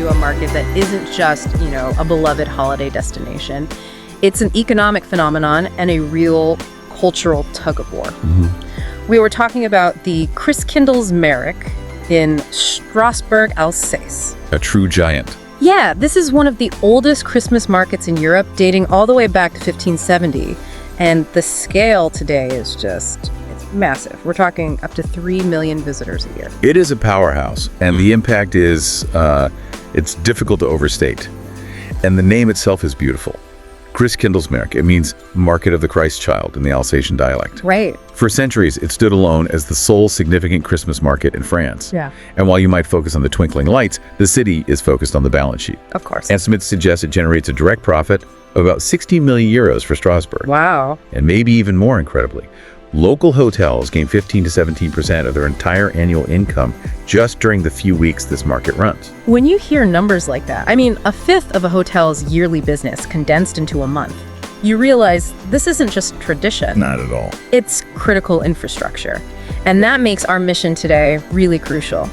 into a market that isn't just, a beloved holiday destination. It's an economic phenomenon and a real cultural tug-of-war. We were talking about the Christkindelsmärik in Strasbourg, Alsace. A true giant. Yeah, this is one of the oldest Christmas markets in Europe, dating all the way back to 1570. And the scale today is it's massive. We're talking up to 3 million visitors a year. It is a powerhouse, and the impact is, it's difficult to overstate. And the name itself is beautiful. Christkindelsmärik, it means Market of the Christ Child in the Alsatian dialect. Right. For centuries, it stood alone as the sole significant Christmas market in France. Yeah. And while you might focus on the twinkling lights, the city is focused on the balance sheet. Of course. Estimates suggest it generates a direct profit of about 16 million euros for Strasbourg. Wow. And maybe even more incredibly. Local hotels gain 15 to 17% of their entire annual income just during the few weeks this market runs. When you hear numbers like that, a fifth of a hotel's yearly business condensed into a month, you realize this isn't just tradition. Not at all. It's critical infrastructure. And that makes our mission today really crucial.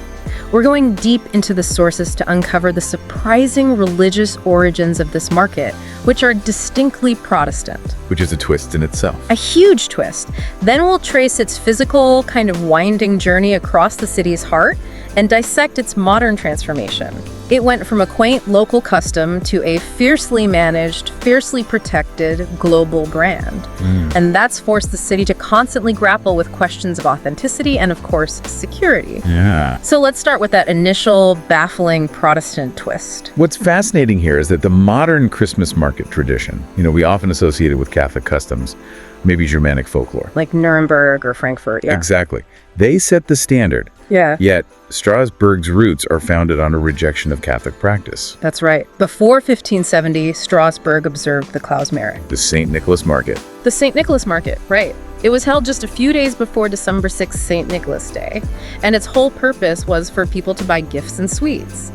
We're going deep into the sources to uncover the surprising religious origins of this market, which are distinctly Protestant. Which is a twist in itself. A huge twist. Then we'll trace its physical, kind of winding journey across the city's heart and dissect its modern transformation. It went from a quaint local custom to a fiercely managed, fiercely protected global brand. And that's forced the city to constantly grapple with questions of authenticity and, of course, security. Yeah. So let's start with that initial baffling Protestant twist. What's fascinating here is that the modern Christmas market tradition, we often associate it with Catholic customs, maybe Germanic folklore. Like Nuremberg or Frankfurt, yeah. Exactly. They set the standard. Yeah. Yet, Strasbourg's roots are founded on a rejection of Catholic practice. That's right. Before 1570, Strasbourg observed the Klausmärik. The St. Nicholas Market. The St. Nicholas Market, right. It was held just a few days before December 6th, St. Nicholas Day, and its whole purpose was for people to buy gifts and sweets.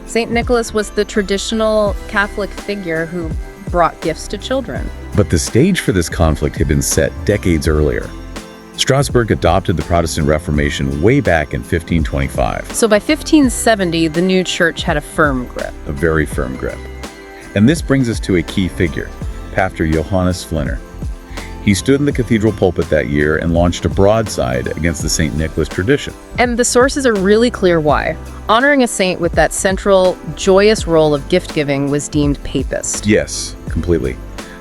St. Nicholas was the traditional Catholic figure who brought gifts to children. But the stage for this conflict had been set decades earlier. Strasbourg adopted the Protestant Reformation way back in 1525. So by 1570, the new church had a firm grip. A very firm grip. And this brings us to a key figure, Pastor Johannes Flinner. He stood in the cathedral pulpit that year and launched a broadside against the St. Nicholas tradition. And the sources are really clear why. Honoring a saint with that central, joyous role of gift-giving was deemed papist. Yes, completely.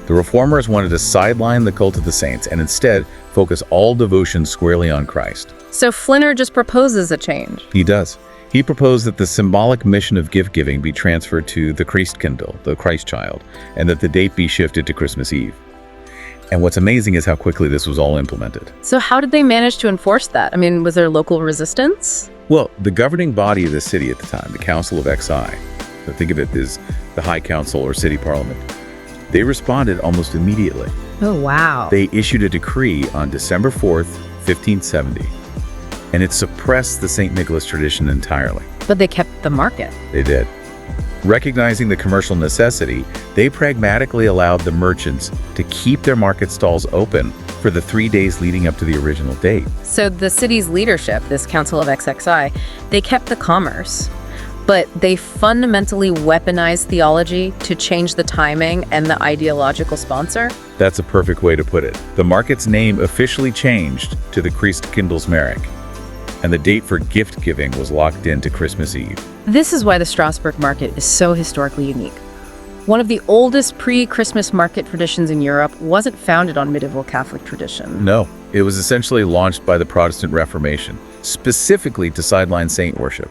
The reformers wanted to sideline the cult of the saints and instead focus all devotion squarely on Christ. So Flinner just proposes a change. He does. He proposed that the symbolic mission of gift-giving be transferred to the Christkindl, the Christ child, and that the date be shifted to Christmas Eve. And what's amazing is how quickly this was all implemented. So how did they manage to enforce that? Was there local resistance? Well, the governing body of the city at the time, the Council of Alsace, think of it as the High Council or City Parliament, they responded almost immediately. Oh, wow. They issued a decree on December 4th, 1570, and it suppressed the St. Nicholas tradition entirely. But they kept the market. They did. Recognizing the commercial necessity, they pragmatically allowed the merchants to keep their market stalls open for the 3 days leading up to the original date. So the city's leadership, this Council of XXI, they kept the commerce, but they fundamentally weaponized theology to change the timing and the ideological sponsor. That's a perfect way to put it. The market's name officially changed to the Christkindelsmärik, and the date for gift giving was locked into Christmas Eve. This is why the Strasbourg market is so historically unique. One of the oldest pre-Christmas market traditions in Europe wasn't founded on medieval Catholic tradition. No, it was essentially launched by the Protestant Reformation, specifically to sideline saint worship.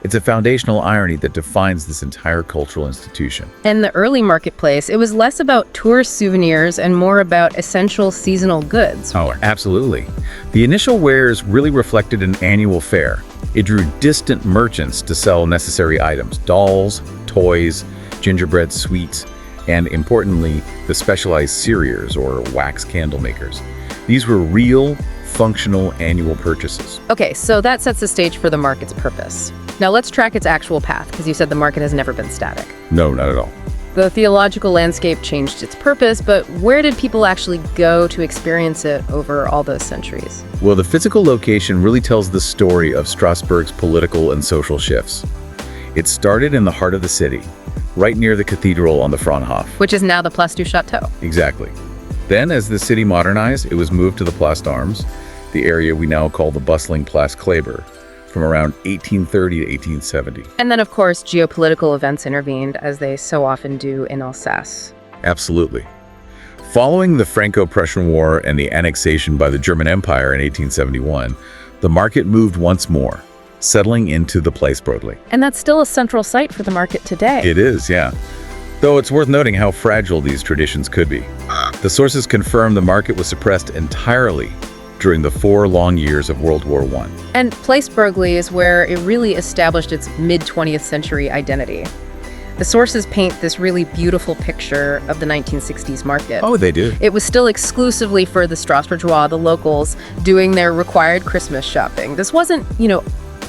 It's a foundational irony that defines this entire cultural institution. In the early marketplace, it was less about tourist souvenirs and more about essential seasonal goods. Oh, absolutely. The initial wares really reflected an annual fair. It drew distant merchants to sell necessary items, dolls, toys, gingerbread sweets, and importantly, the specialized ceriers or wax candle makers. These were real, functional annual purchases. Okay, so that sets the stage for the market's purpose. Now let's track its actual path, because you said the market has never been static. No, not at all. The theological landscape changed its purpose, but where did people actually go to experience it over all those centuries? Well, the physical location really tells the story of Strasbourg's political and social shifts. It started in the heart of the city, right near the cathedral on the Fraunhof. Which is now the Place du Château. Exactly. Then, as the city modernized, it was moved to the Place d'Armes, the area we now call the bustling Place Kléber, from around 1830 to 1870. And then, of course, geopolitical events intervened, as they so often do in Alsace. Absolutely. Following the Franco-Prussian War and the annexation by the German Empire in 1871, the market moved once more, settling into the Place Broadly. And that's still a central site for the market today. It is, yeah. Though it's worth noting how fragile these traditions could be. The sources confirm the market was suppressed entirely during the 4 long years of World War I. And Place Broglie is where it really established its mid-20th century identity. The sources paint this really beautiful picture of the 1960s market. Oh, they do. It was still exclusively for the Strasbourgeois, the locals, doing their required Christmas shopping. This wasn't,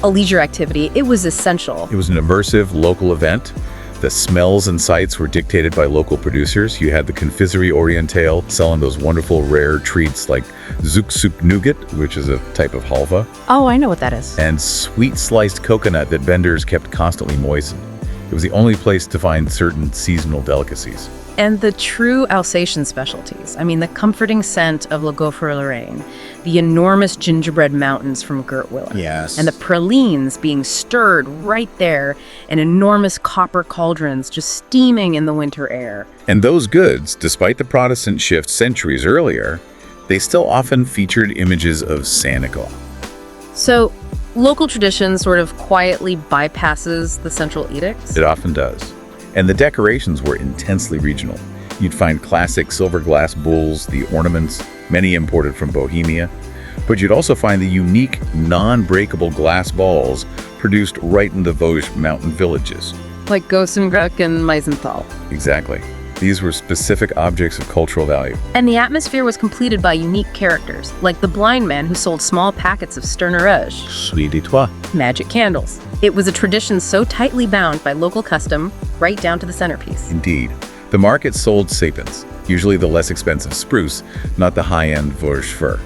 a leisure activity. It was essential. It was an immersive local event. The smells and sights were dictated by local producers. You had the Confiserie Orientale selling those wonderful rare treats like Zouk nougat, which is a type of halva, Oh, I know what that is. and sweet sliced coconut that vendors kept constantly moistened. It was the only place to find certain seasonal delicacies. And the true Alsatian specialties. I mean, the comforting scent of Le Gaufre Lorraine, the enormous gingerbread mountains from Gertwiller, Yes. and the pralines being stirred right there, and enormous copper cauldrons just steaming in the winter air. And those goods, despite the Protestant shift centuries earlier, they still often featured images of Santa Claus. So, local tradition sort of quietly bypasses the central edicts. It often does. And the decorations were intensely regional. You'd find classic silver glass bowls, the ornaments, many imported from Bohemia. But you'd also find the unique, non-breakable glass balls produced right in the Vosges mountain villages. Like Gossenbruck and Meisenthal. Exactly. These were specific objects of cultural value. And the atmosphere was completed by unique characters, like the blind man who sold small packets of Sternerage, Suis de toi. magic candles. It was a tradition so tightly bound by local custom, right down to the centerpiece. Indeed. The market sold sapins, usually the less expensive spruce, not the high-end Vosges fir.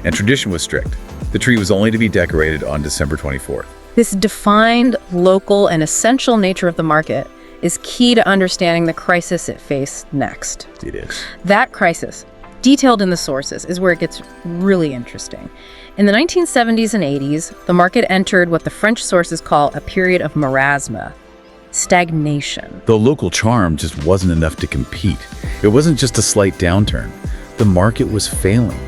And tradition was strict. The tree was only to be decorated on December 24th. This defined, local, and essential nature of the market is key to understanding the crisis it faced next. It is. That crisis, detailed in the sources, is where it gets really interesting. In the 1970s and 80s, the market entered what the French sources call a period of marasme, stagnation. The local charm just wasn't enough to compete. It wasn't just a slight downturn. The market was failing.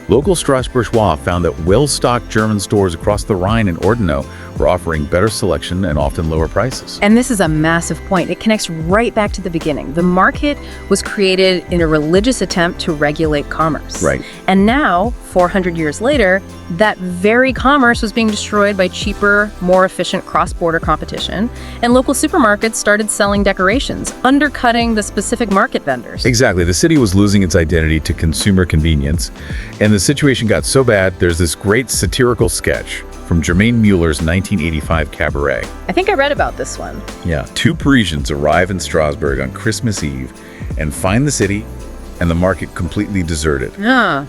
Local Strasbourgeois found that well-stocked German stores across the Rhine and Ortenau were offering better selection and often lower prices. And this is a massive point. It connects right back to the beginning. The market was created in a religious attempt to regulate commerce. Right. And now, 400 years later, that very commerce was being destroyed by cheaper, more efficient cross-border competition, and local supermarkets started selling decorations, undercutting the specific market vendors. Exactly. The city was losing its identity to consumer convenience, and the situation got so bad, there's this great satirical sketch from Germaine Mueller's 1985 Cabaret. I think I read about this one. Yeah. 2 Parisians arrive in Strasbourg on Christmas Eve and find the city and the market completely deserted. Ah,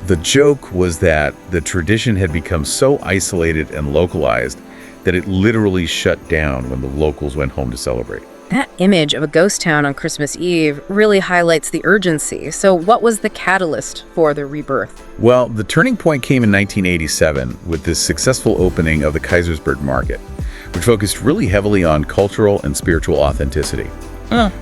The joke was that the tradition had become so isolated and localized that it literally shut down when the locals went home to celebrate. that image of a ghost town on Christmas Eve really highlights the urgency. So what was the catalyst for the rebirth? Well, the turning point came in 1987 with the successful opening of the Kaisersberg Market, which focused really heavily on cultural and spiritual authenticity.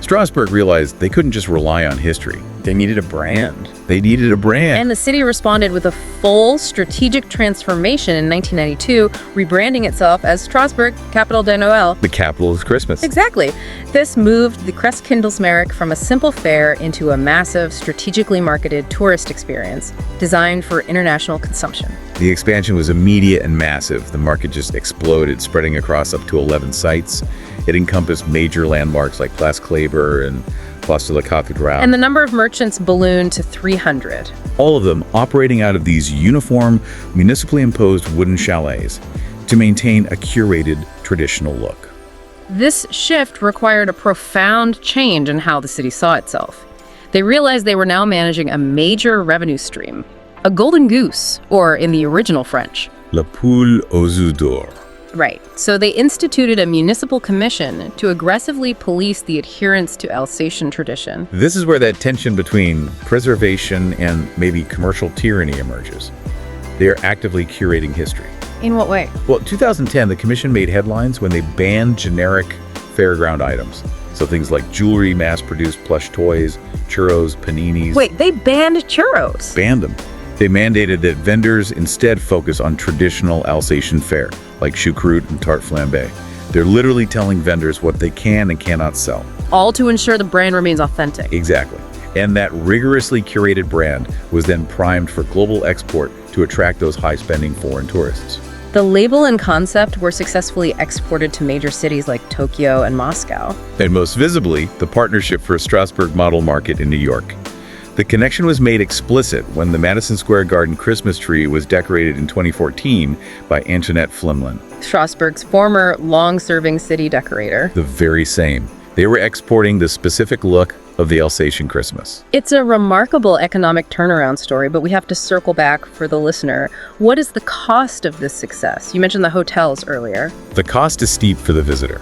Strasbourg realized they couldn't just rely on history. They needed a brand. They needed a brand. And the city responded with a full strategic transformation in 1992, rebranding itself as Strasbourg, Capital de Noël. The capital is Christmas. Exactly. This moved the Christkindelsmärik from a simple fair into a massive, strategically marketed tourist experience designed for international consumption. The expansion was immediate and massive. The market just exploded, spreading across up to 11 sites. It encompassed major landmarks like Place Kléber and Place de la Cathédrale. And the number of merchants ballooned to 300. All of them operating out of these uniform, municipally imposed wooden chalets to maintain a curated, traditional look. This shift required a profound change in how the city saw itself. They realized they were now managing a major revenue stream, a golden goose, or in the original French, La poule aux œufs d'or. Right. So they instituted a municipal commission to aggressively police the adherence to Alsatian tradition. This is where that tension between preservation and maybe commercial tyranny emerges. They are actively curating history. In what way? Well, in 2010, the commission made headlines when they banned generic fairground items. So things like jewelry, mass-produced plush toys, churros, paninis. Wait, they banned churros? Banned them. They mandated that vendors instead focus on traditional Alsatian fare, like choucroute and tarte flambé. They're literally telling vendors what they can and cannot sell. All to ensure the brand remains authentic. Exactly. And that rigorously curated brand was then primed for global export to attract those high-spending foreign tourists. The label and concept were successfully exported to major cities like Tokyo and Moscow. And most visibly, the partnership for a Strasbourg model market in New York. The connection was made explicit when the Madison Square Garden Christmas tree was decorated in 2014 by Antoinette Flimlin. Strasbourg's former long-serving city decorator. The very same. They were exporting the specific look of the Alsatian Christmas. It's a remarkable economic turnaround story, but we have to circle back for the listener. What is the cost of this success? You mentioned the hotels earlier. The cost is steep for the visitor.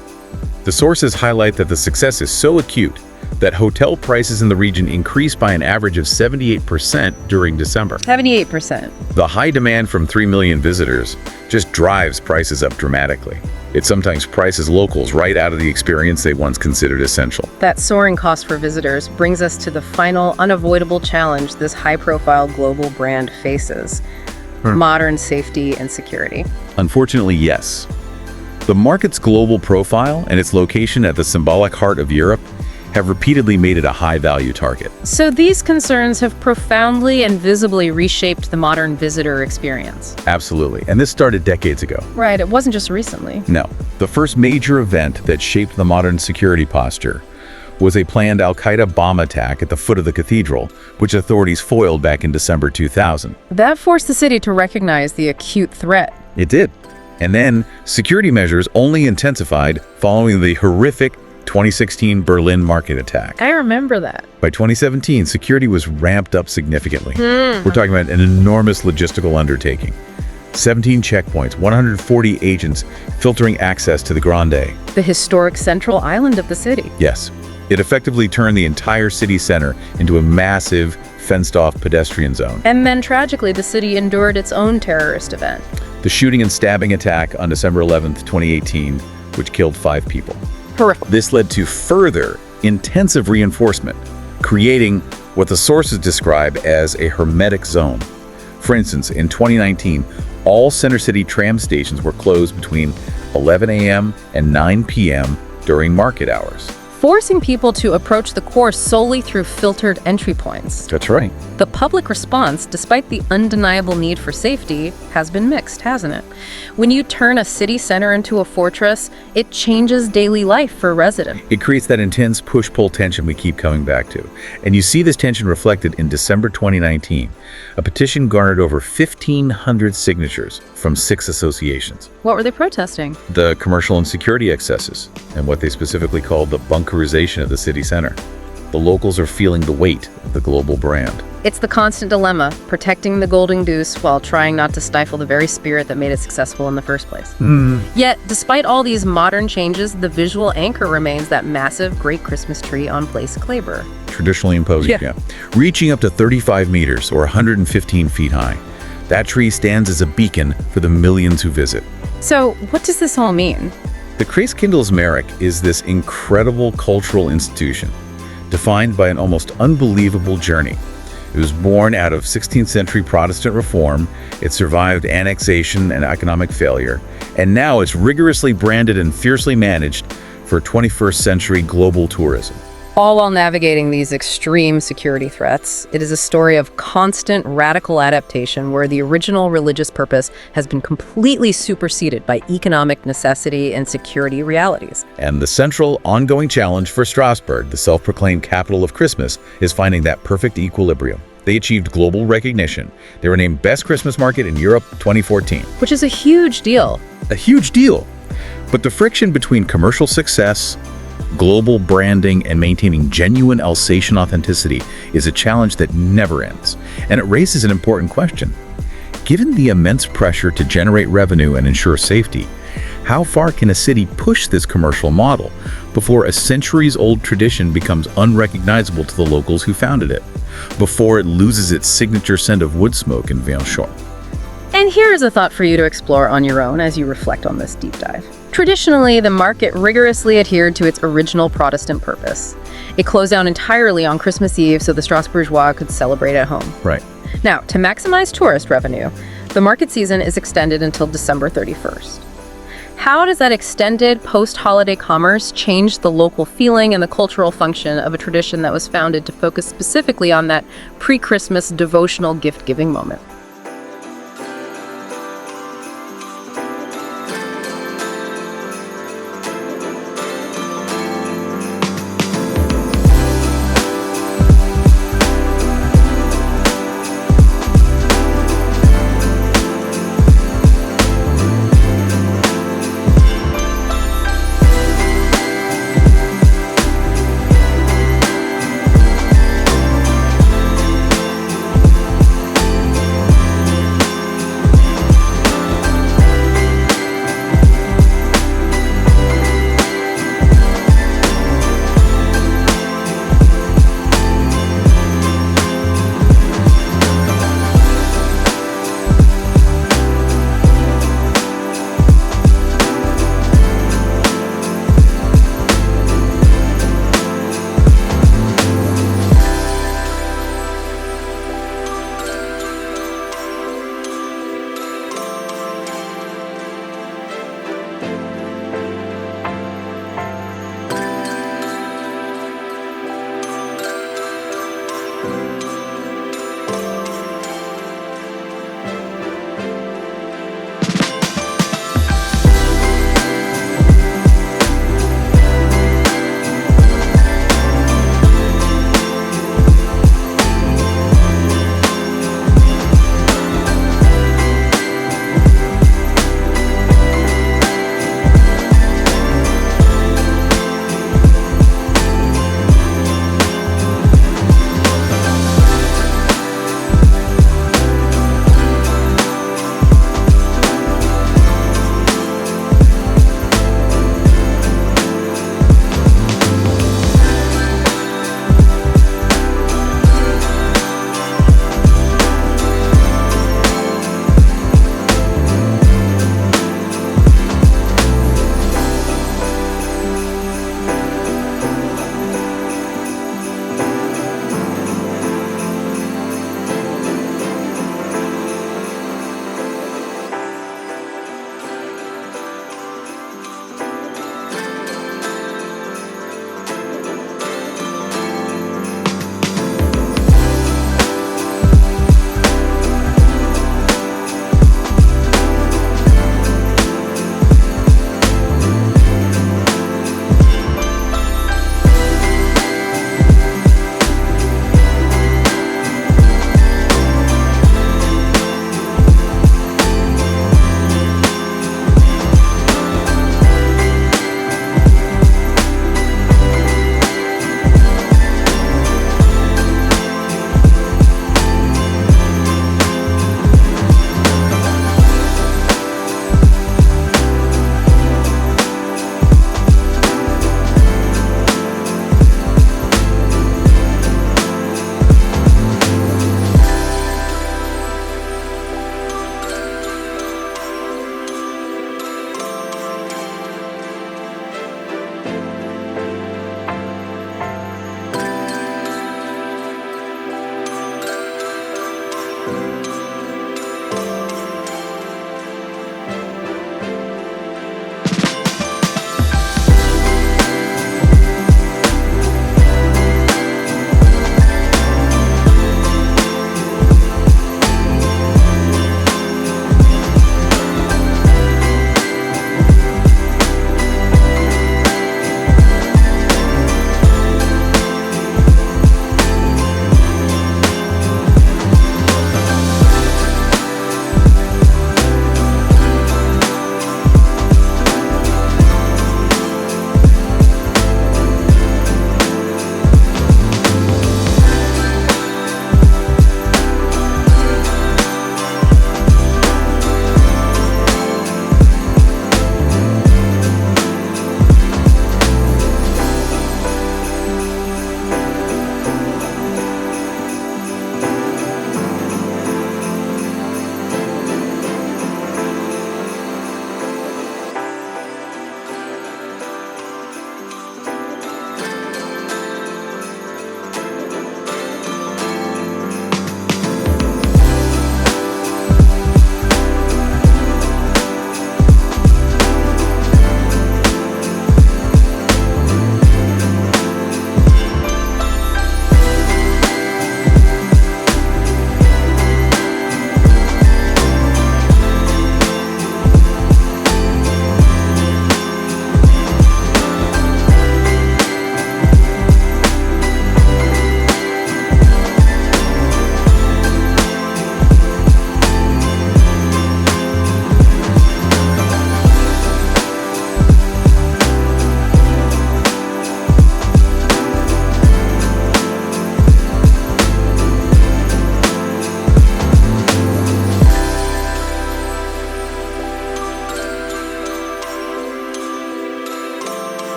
The sources highlight that the success is so acute that hotel prices in the region increased by an average of 78% during December. 78%. The high demand from 3 million visitors just drives prices up dramatically. It sometimes prices locals right out of the experience they once considered essential. That soaring cost for visitors brings us to the final unavoidable challenge this high-profile global brand faces: modern safety and security. Unfortunately, yes. The market's global profile and its location at the symbolic heart of Europe have repeatedly made it a high-value target. So these concerns have profoundly and visibly reshaped the modern visitor experience. Absolutely. And this started decades ago. Right, it wasn't just recently. No. The first major event that shaped the modern security posture was a planned al-Qaeda bomb attack at the foot of the cathedral, which authorities foiled back in December 2000. That forced the city to recognize the acute threat. It did. And then security measures only intensified following the horrific 2016 Berlin market attack. I remember that. By 2017, security was ramped up significantly. We're talking about an enormous logistical undertaking. 17 checkpoints, 140 agents filtering access to the Grande. The historic central island of the city. Yes. It effectively turned the entire city center into a massive, fenced-off pedestrian zone. And then tragically, the city endured its own terrorist event. The shooting and stabbing attack on December 11th, 2018, which killed 5 people. Horrific. This led to further intensive reinforcement, creating what the sources describe as a hermetic zone. For instance, in 2019, all Center City tram stations were closed between 11 a.m. and 9 p.m. during market hours. Forcing people to approach the core solely through filtered entry points. That's right. The public response, despite the undeniable need for safety, has been mixed, hasn't it? When you turn a city center into a fortress, it changes daily life for a resident. It creates that intense push-pull tension we keep coming back to. And you see this tension reflected in December 2019. A petition garnered over 1,500 signatures from 6 associations. What were they protesting? The commercial and security excesses, and what they specifically called the bunkerization of the city center. The locals are feeling the weight of the global brand. It's the constant dilemma, protecting the golden goose while trying not to stifle the very spirit that made it successful in the first place. Yet, despite all these modern changes, the visual anchor remains that massive Great Christmas tree on Place Kleber. Traditionally imposing, yeah. Reaching up to 35 meters or 115 feet high. That tree stands as a beacon for the millions who visit. So, what does this all mean? The Christkindelsmärik is this incredible cultural institution, defined by an almost unbelievable journey. It was born out of 16th century Protestant reform, it survived annexation and economic failure, and now it's rigorously branded and fiercely managed for 21st century global tourism. All while navigating these extreme security threats, it is a story of constant radical adaptation where the original religious purpose has been completely superseded by economic necessity and security realities. And the central, ongoing challenge for Strasbourg, the self-proclaimed capital of Christmas, is finding that perfect equilibrium. They achieved global recognition. They were named Best Christmas Market in Europe 2014. Which is a huge deal. A huge deal. But the friction between commercial success, global branding, and maintaining genuine Alsatian authenticity is a challenge that never ends. And it raises an important question. Given the immense pressure to generate revenue and ensure safety, How far can a city push this commercial model before a centuries-old tradition becomes unrecognizable to the locals who founded it, before it loses its signature scent of wood smoke and vin chaud? And here is a thought for you to explore on your own as you reflect on this deep dive. Traditionally, the market rigorously adhered to its original Protestant purpose. It closed down entirely on Christmas Eve so the Strasbourgeois could celebrate at home. Right. Now, to maximize tourist revenue, the market season is extended until December 31st. How does that extended post-holiday commerce change the local feeling and the cultural function of a tradition that was founded to focus specifically on that pre-Christmas devotional gift-giving moment?